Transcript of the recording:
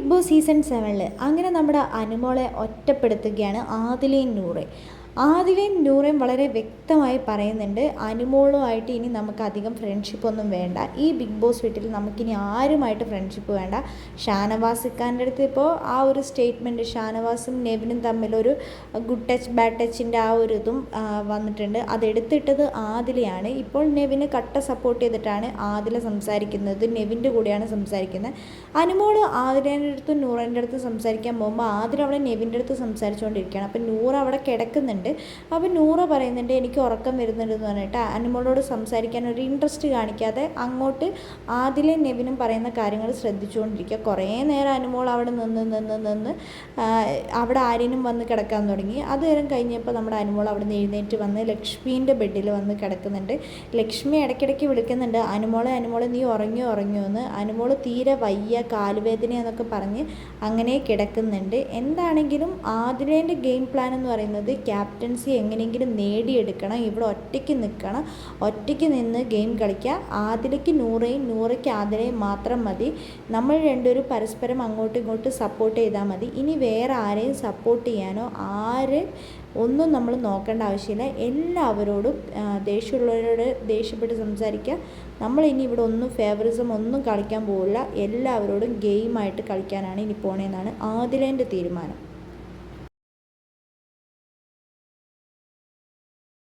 Big boss season 7 അങ്ങനെ നമ്മുടെ അനുമോളെ ഒറ്റപ്പെടുത്തുകയാണ് ആദിലയും നൂറയും. ആദിലയും നൂറയും വളരെ വ്യക്തമായി പറയുന്നുണ്ട്, അനുമോളുമായിട്ട് ഇനി നമുക്ക് അധികം ഫ്രണ്ട്ഷിപ്പൊന്നും വേണ്ട. ഈ ബിഗ് ബോസ് വീട്ടിൽ നമുക്കിനി ആരുമായിട്ട് ഫ്രണ്ട്ഷിപ്പ് വേണ്ട. ഷാനവാസ് ഖാൻ്റെ അടുത്ത് ഇപ്പോൾ ആ ഒരു സ്റ്റേറ്റ്മെൻറ്റ്, ഷാനവാസും നെവിനും തമ്മിലൊരു ഗുഡ് ടച്ച് ബാഡ് ടച്ചിൻ്റെ ആ ഒരു ഇതും വന്നിട്ടുണ്ട്. അതെടുത്തിട്ടത് ആദിലയാണ്. ഇപ്പോൾ നെവിന് കട്ട സപ്പോർട്ട് ചെയ്തിട്ടാണ് ആദില സംസാരിക്കുന്നത്, നെവിൻ്റെ കൂടെയാണ് സംസാരിക്കുന്നത്. അനുമോൾ ആദിലേൻ്റെ അടുത്തും നൂറിൻ്റെ അടുത്ത് സംസാരിക്കാൻ പോകുമ്പോൾ ആദില അവിടെ നെവിൻ്റെ അടുത്ത് സംസാരിച്ചുകൊണ്ടിരിക്കുകയാണ്. അപ്പം നൂറ് അവിടെ കിടക്കുന്നുണ്ട്. അപ്പോൾ നൂറ പറയുന്നുണ്ട്, എനിക്ക് ഉറക്കം വരുന്നുണ്ടെന്ന് പറഞ്ഞിട്ട് അനുമോളോട് സംസാരിക്കാൻ ഒരു ഇൻട്രസ്റ്റ് കാണിക്കാതെ അങ്ങോട്ട് ആദിലും നെവിനും പറയുന്ന കാര്യങ്ങൾ ശ്രദ്ധിച്ചുകൊണ്ടിരിക്കുക. കുറേ നേരം അനുമോൾ അവിടെ നിന്ന് അവിടെ ആര്യനും വന്ന് കിടക്കാൻ തുടങ്ങി. അത് നേരം കഴിഞ്ഞപ്പോൾ നമ്മുടെ അനുമോൾ അവിടെ നിന്ന് എഴുന്നേറ്റ് വന്ന് ലക്ഷ്മീൻ്റെ ബെഡിൽ വന്ന് കിടക്കുന്നുണ്ട്. ലക്ഷ്മി ഇടയ്ക്കിടയ്ക്ക് വിളിക്കുന്നുണ്ട്, അനുമോളെ നീ ഉറങ്ങിയോ എന്ന്. അനുമോൾ തീരെ വയ്യ, കാലുവേദന എന്നൊക്കെ പറഞ്ഞ് അങ്ങനെ കിടക്കുന്നുണ്ട്. എന്താണെങ്കിലും ആദിലേൻ്റെ ഗെയിം പ്ലാൻ എന്ന് പറയുന്നത് ക്യാപ്റ്റൻസി എങ്ങനെയെങ്കിലും നേടിയെടുക്കണം, ഇവിടെ ഒറ്റയ്ക്ക് നിൽക്കണം, ഒറ്റയ്ക്ക് നിന്ന് ഗെയിം കളിക്കുക. ആദിലയ്ക്ക് നൂറയും നൂറയ്ക്ക് ആദിലയും മാത്രം മതി. നമ്മൾ രണ്ടുപേരും പരസ്പരം അങ്ങോട്ടും ഇങ്ങോട്ടും സപ്പോർട്ട് ചെയ്താൽ മതി. ഇനി വേറെ ആരെയും സപ്പോർട്ട് ചെയ്യാനോ ഒന്നും നമ്മൾ നോക്കേണ്ട ആവശ്യമില്ല. എല്ലാവരോടും ദേഷ്യമുള്ളവരോട് ദേഷ്യപ്പെട്ട് സംസാരിക്കുക. നമ്മളിനി ഇവിടെ ഒന്നും ഫേവറിസം ഒന്നും കളിക്കാൻ പോകില്ല. എല്ലാവരോടും ഗെയിമായിട്ട് കളിക്കാനാണ് ഇനി പോണേന്നാണ് ആദിലേൻ്റെ തീരുമാനം.